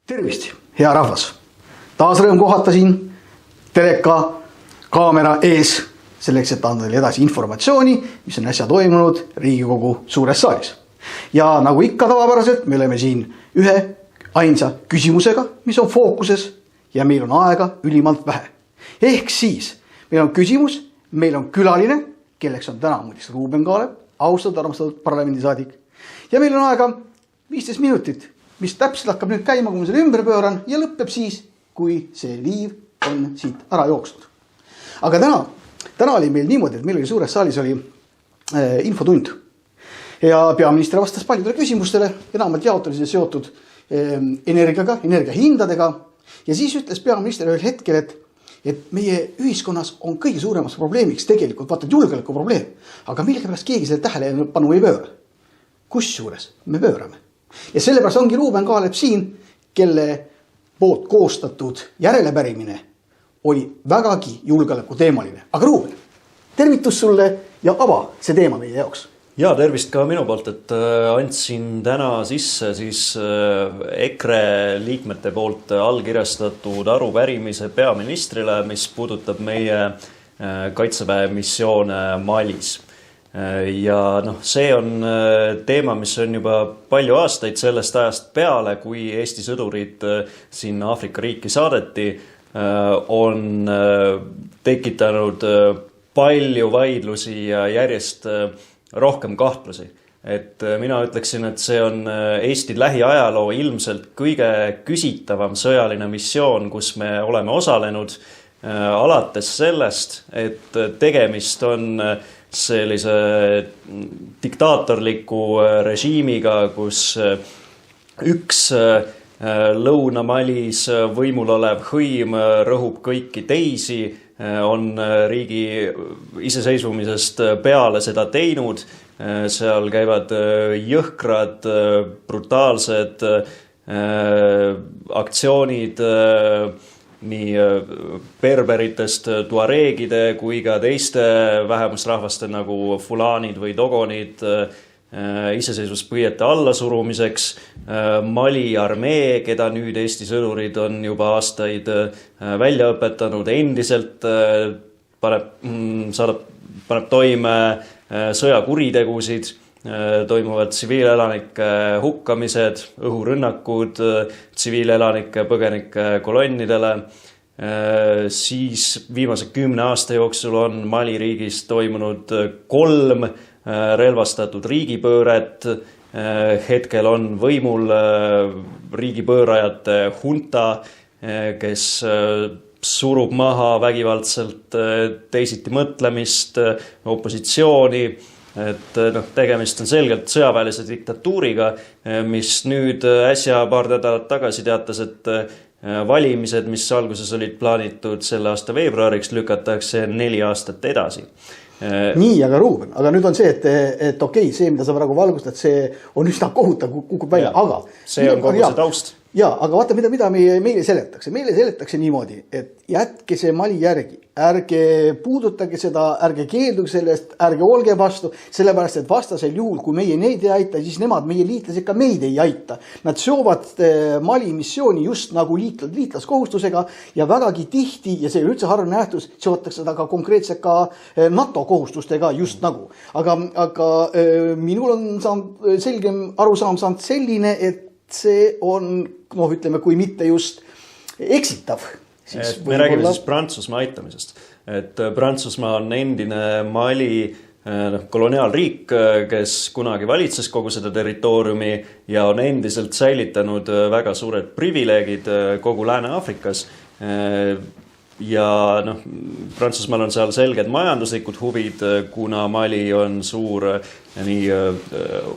Tervist, hea rahvas! Taas rõõm kohata siin teleka kaamera ees selleks, et anda teile edasi informatsiooni, mis on äsja toimunud Riigikogu suures saalis. Ja nagu ikka tavapäraselt, me oleme siin ühe ainsa küsimusega, mis on fookuses ja meil on aega ülimalt vähe. Ehk siis, meil on küsimus, meil on külaline, kelleks on täna muidugi Ruuben Kaalep, austatud armastatud parlamendisaadik. Ja meil on aega 15 minutit, mis täpselt hakkab nüüd käima, kui ma selle ümber pööran ja lõpeb siis, kui see liiv on siit ära jooksnud. Aga täna oli meil niimoodi, et meil oli suures saalis oli infotund. Ja peaminister vastas paljudele küsimustele, enamalt jaolt oli see seotud energiaga, energiahindadega. Ja siis ütles peaminister ühel hetkel, et meie ühiskonnas on kõige suuremaks probleemiks tegelikult vaata julgeoleku probleem. Aga millegipärast keegi selle tähelepanu ei pööra. Kusjuures me pöörame. Ja sellepärast ongi Ruuben Kaalep siin, kelle poolt koostatud järelepärimine oli vägagi julgeoleku teemaline. Aga Ruuben, tervitus sulle ja ava see teema meie jaoks. Ja tervist ka minu poolt, et andsin täna sisse siis EKRE liikmete poolt allkirjastatud arupärimise peaministrile, mis puudutab meie kaitseväe missioone Malis. Ja see on teema, mis on juba palju aastaid sellest ajast peale, kui Eesti sõdurid sinna Aafrika riiki saadeti, on tekitanud palju vaidlusi ja järjest rohkem kahtlusi. Et mina ütleksin, et see on Eesti lähiajaloo ilmselt kõige küsitavam sõjaline missioon, kus me oleme osalenud, alates sellest, et tegemist on sellise diktaatorliku režiimiga, kus üks Lõuna-Malis võimul olev hõim rõhub kõiki teisi, on riigi iseseisvumisest peale seda teinud. Seal käivad jõhkrad, brutaalsed aktsioonid nii berberitest tuareegide kui ka teiste vähemusrahvaste nagu fulaanid või dogonid iseseisvuspõiete allasurumiseks. Mali armee, keda nüüd Eesti sõdurid on juba aastaid välja õpetanud, endiselt paneb toime sõjakuritegusid, toimuvad tsiviilelanike hukkamised, õhurünnakud tsiviilelanike põgenike kolonnidele. Siis viimase 10 aasta jooksul on Mali riigis toimunud 3 relvastatud riigipööret. Hetkel on võimul riigipöörajate hunta, kes surub maha vägivaldselt teisiti mõtlemist, opositsiooni. Et tegemist on selgelt sõjaväelise diktatuuriga, mis nüüd äsja paar nädalat tagasi teatas, et valimised, mis alguses olid plaanitud selle aasta veebruariks, lükatakse 4 aastat edasi. Nii, aga Ruuben, aga nüüd on see, et okei, see, mida sa praegu valgustad, see on üsna kohutav, kukub välja, aga see on kogu see taust. Ja, aga vaata, mida meile seletakse. Meile seletakse niimoodi, et jätke see Mali järgi. Ärge puudutage seda, ärge keelduge sellest, ärge olge vastu, sellepärast, et vastasel juhul, kui meie neid ei aita, siis nemad, meie liitlased ka meid ei aita. Nad seovad Mali missiooni just nagu liitlaskohustusega ja vägagi tihti, ja see üldse harv nähtus, seotakse seda ka konkreetselt ka NATO kohustustega just nagu. Aga minul on selgem arusaam saanud selline, et see on, ütleme, kui mitte just eksitav. Me räägime siis Prantsusmaa aitamisest. Et Prantsusmaa on endine Mali koloniaalriik, kes kunagi valitses kogu seda territooriumi ja on endiselt säilitanud väga suured privileegid kogu Lääne-Afrikas. Ja Prantsusmaal on seal selged majanduslikud huvid, kuna Mali on suur nii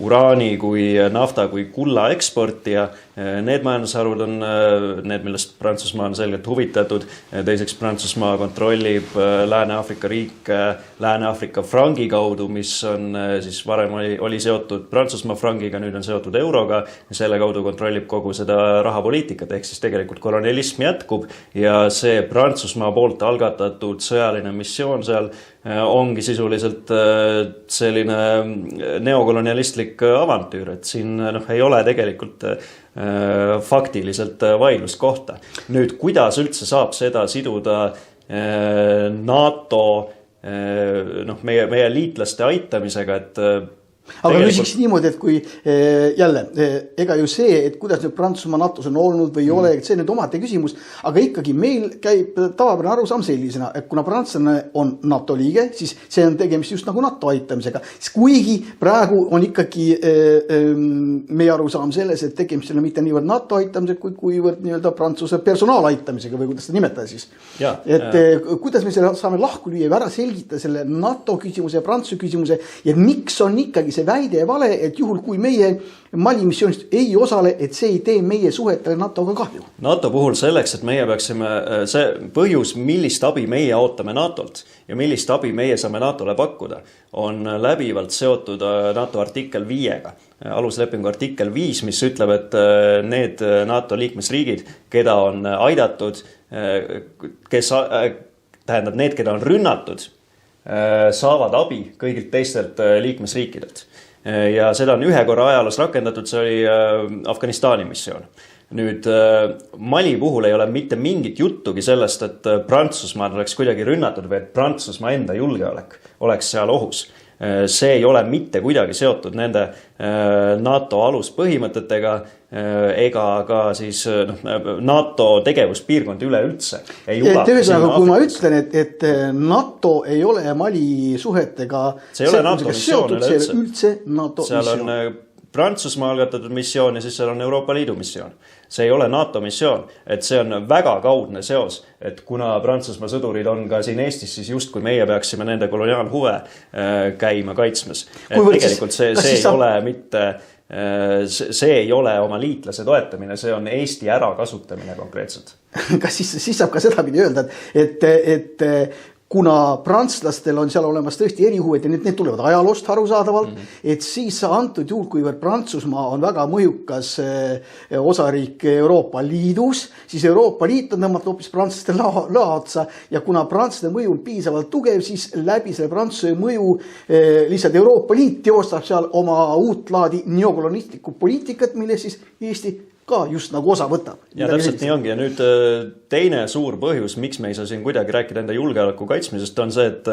uraani kui nafta kui kulla eksportija. Need majandusharud on need, millest Prantsusmaa on selgelt huvitatud. Teiseks Prantsusmaa kontrollib Lääne-Afrika riike Lääne-Afrika frangi kaudu, mis on siis varem oli seotud Prantsusmaa frangiga, nüüd on seotud euroga. Selle kaudu kontrollib kogu seda rahapoliitikat, ehk siis tegelikult kolonialism jätkub ja see Prantsusmaa poolt algatatud sõjaline missioon seal ongi sisuliselt selline neokolonialistlik avantüür, et siin ei ole tegelikult faktiliselt vaidluskohta. Nüüd, kuidas üldse saab seda siduda NATO meie liitlaste aitamisega, et aga küsiks niimoodi, et kui jälle, ega ju see, et kuidas nüüd Prantsusmaa NATO-s on olnud või ei ole, et see nüüd omate küsimus, aga ikkagi meil käib tavapärane arusaam sellisena, et kuna prantslane on NATO liige, siis see on tegemist just nagu NATO aitamisega. Kuigi praegu on ikkagi meie arusaam selles, et tegemist ei ole mitte niivõrd NATO aitamisega, kuivõrd nii-öelda Prantsuse personaalaitamisega või kuidas seda nimetada siis. Kuidas me selle saame lahku lüüa või ära selgitada selle NATO küsimuse ja Prantsuse küsimuse ja miks on ikkagi see väide vale, et juhul kui meie Mali missioonist ei osale, et see ei tee meie suhetele NATO-ga kahju. NATO puhul selleks, et meie peaksime, see põhjus, millist abi meie ootame NATO-lt ja millist abi meie saame NATO-le pakkuda, on läbivalt seotud NATO artikkel 5-ga. Aluslepingu artikkel 5, mis ütleb, et need NATO liikmesriigid, keda on aidatud, tähendab need, keda on rünnatud, saavad abi kõigilt teistelt liikmesriikidelt. Ja seda on ühe korra ajaloos rakendatud, see oli Afganistani missioon. Nüüd Mali puhul ei ole mitte mingit juttugi sellest, et Prantsusmaad oleks kuidagi rünnatud või et Prantsusmaa enda julgeolek oleks seal ohus. See ei ole mitte kuidagi seotud nende NATO aluspõhimõtetega ega ka siis NATO tegevuspiirkond üleüldse ei ulatu. Kui ma ütlen, et NATO ei ole Mali suhetega see ei ole NATO missioon üldse NATO seal missioon. On Prantsusmaa algatatud missioon ja siis seal on Euroopa Liidu missioon. See ei ole NATO missioon, et see on väga kaudne seos, et kuna Prantsusmaa sõdurid on ka siin Eestis, siis just kui meie peaksime nende koloniaalhuve käima kaitsmas. Tegelikult see ei ole mitte, see ei ole oma liitlase toetamine, see on Eesti ärakasutamine konkreetselt. Kas siis saab ka seda pidi öelda, et kuna prantslastel on seal olemas tõesti erihuvid ja need tulevad ajaloost arusaadavalt, et siis antud juhul, kuivõrd Prantsusmaa on väga mõjukas osariik Euroopa Liidus, siis Euroopa Liit on tõmmata hoopis prantslaste loa otsa ja kuna prantslaste mõju on piisavalt tugev, siis läbi selle Prantsuse mõju lihtsalt Euroopa Liit teostab seal oma uut laadi neokolonistlikku poliitikat, mille siis Eesti ka just nagu osa võtab. Ja täpselt nii ongi. Ja nüüd teine suur põhjus, miks me ei saa siin kuidagi rääkida enda julgeoleku kaitsmisest, on see, et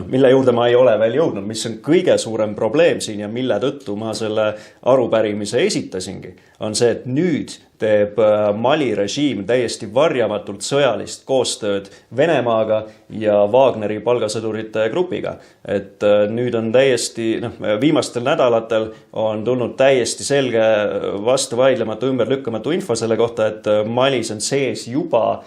mille juurde ma ei ole veel jõudnud, mis on kõige suurem probleem siin ja mille tõttu ma selle arupärimise esitasingi, on see, et nüüd teeb Mali režiim täiesti varjamatult sõjalist koostööd Venemaaga ja Wagneri palgasõdurite grupiga. Et nüüd on täiesti, viimastel nädalatel on tulnud täiesti selge vastuvaidlematu ümberlükkamatu info selle kohta, et Malis on sees juba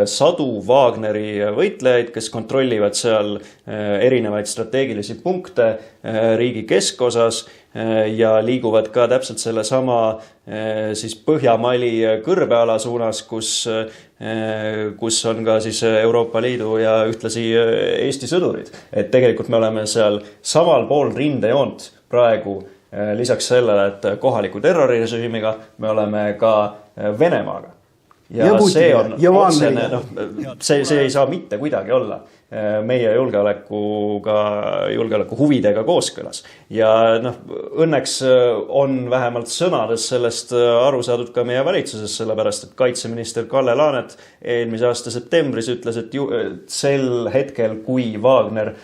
sadu Wagneri võitlejaid, kes kontrollivad seal erinevaid strateegilisi punkte riigi keskosas ja liiguvad ka täpselt selle sama siis Põhja-Mali kõrbeala suunas, kus on ka siis Euroopa Liidu ja ühtlasi Eesti sõdurid. Et tegelikult me oleme seal samal pool rindejoont praegu lisaks sellele, et kohaliku terrorirežiimiga me oleme ka Venemaaga. Ja see on otsene, see ei saa mitte kuidagi olla meie julgeoleku huvidega kooskõlas. Ja õnneks on vähemalt sõnades sellest aru saadud ka meie valitsuses, sellepärast et kaitseminister Kalle Laanet eelmise aasta septembris ütles, et sel hetkel, kui Wagner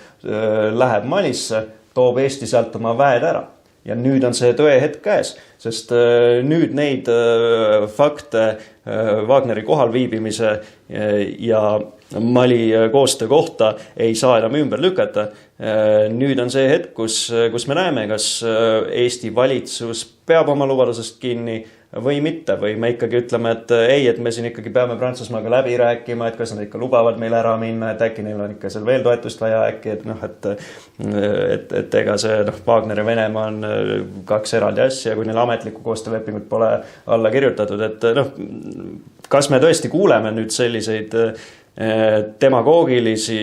läheb Malisse, toob Eesti sealt oma väed ära. Ja nüüd on see tõehetk käes, sest nüüd neid fakte Wagneri kohal viibimise ja Mali koostöö kohta ei saa enam ümber lükata. Nüüd on see hetk, kus me näeme, kas Eesti valitsus peab oma lubadusest kinni või mitte, või me ikkagi ütleme, et ei, et me siin ikkagi peame Prantsusmaaga läbi rääkima, et kas nad ikka lubavad meil ära minna, et äkki neil on ikka seal veel toetust vaja, äkki, et ega see Wagner ja Venemaa on kaks eraldi asja, kui neil ametlikku koostöölepingut pole alla kirjutatud, et kas me tõesti kuuleme nüüd selliseid demagoogilisi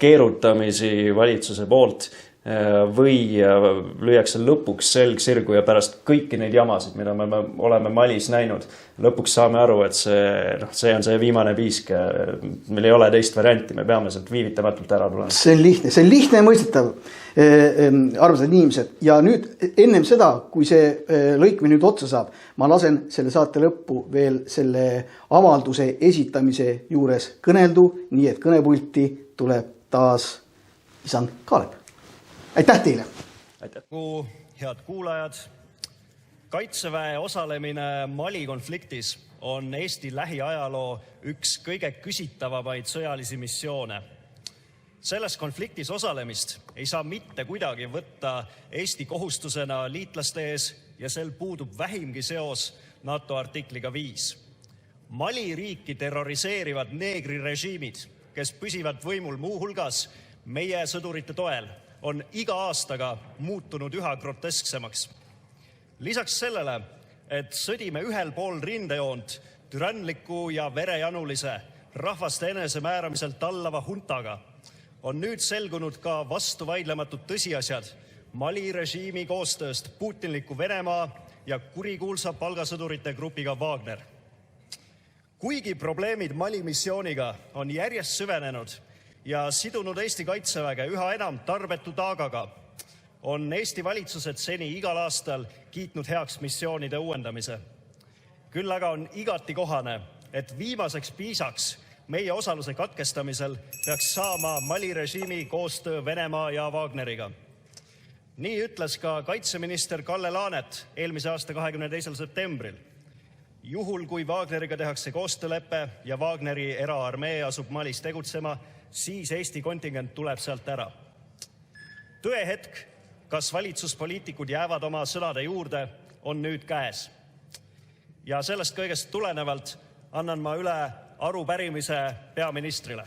keerutamisi valitsuse poolt või lüüakse lõpuks selg sirgu ja pärast kõiki neid jamasid, mida me oleme Malis näinud, lõpuks saame aru, et see on see viimane piisk. Meil ei ole teist varianti, me peame sealt viivitamatult ära tulema. See on lihtne ja mõistetav, armsad inimesed. Ja nüüd ennem seda, kui see lõik nüüd otsa saab, ma lasen selle saate lõppu veel selle avalduse esitamise juures kõneldu, nii et kõnepulti tuleb taas isand Kaalep. Aitäh teile! Aitäh! Head kuulajad! Kaitseväe osalemine Mali konfliktis on Eesti lähiajaloo üks kõige küsitavamaid sõjalisi missioone. Selles konfliktis osalemist ei saa mitte kuidagi võtta Eesti kohustusena liitlaste ees ja sel puudub vähimgi seos NATO artikliga 5. Mali riiki terroriseerivad neegrirežiimid, kes püsivad võimul muuhulgas meie sõdurite toel, on iga aastaga muutunud üha grotesksemaks. Lisaks sellele, et sõdime ühel pool rindejoont türanliku ja verejanulise rahvaste enesemääramiselt tallava huntaga, on nüüd selgunud ka vastuvaidlematud tõsiasjad Mali režiimi koostööst putinliku Venemaa ja kurikuulsa palgasõdurite grupiga Wagner. Kuigi probleemid Mali missiooniga on järjest süvenenud ja sidunud Eesti kaitseväge üha enam tarbetu taagaga, on Eesti valitsused seni igal aastal kiitnud heaks missioonide uuendamise. Küll aga on igati kohane, et viimaseks piisaks meie osaluse katkestamisel peaks saama Mali režiimi koostöö Venemaa ja Wagneriga. Nii ütles ka kaitseminister Kalle Laanet eelmise aasta 22. septembril. Juhul, kui Wagneriga tehakse koostööleppe ja Wagneri eraarmee asub Malis tegutsema, siis Eesti kontingent tuleb sealt ära. Tõehetk, kas valitsuspoliitikud jäävad oma sõnade juurde, on nüüd käes. Ja sellest kõigest tulenevalt annan ma üle arupärimise peaministrile.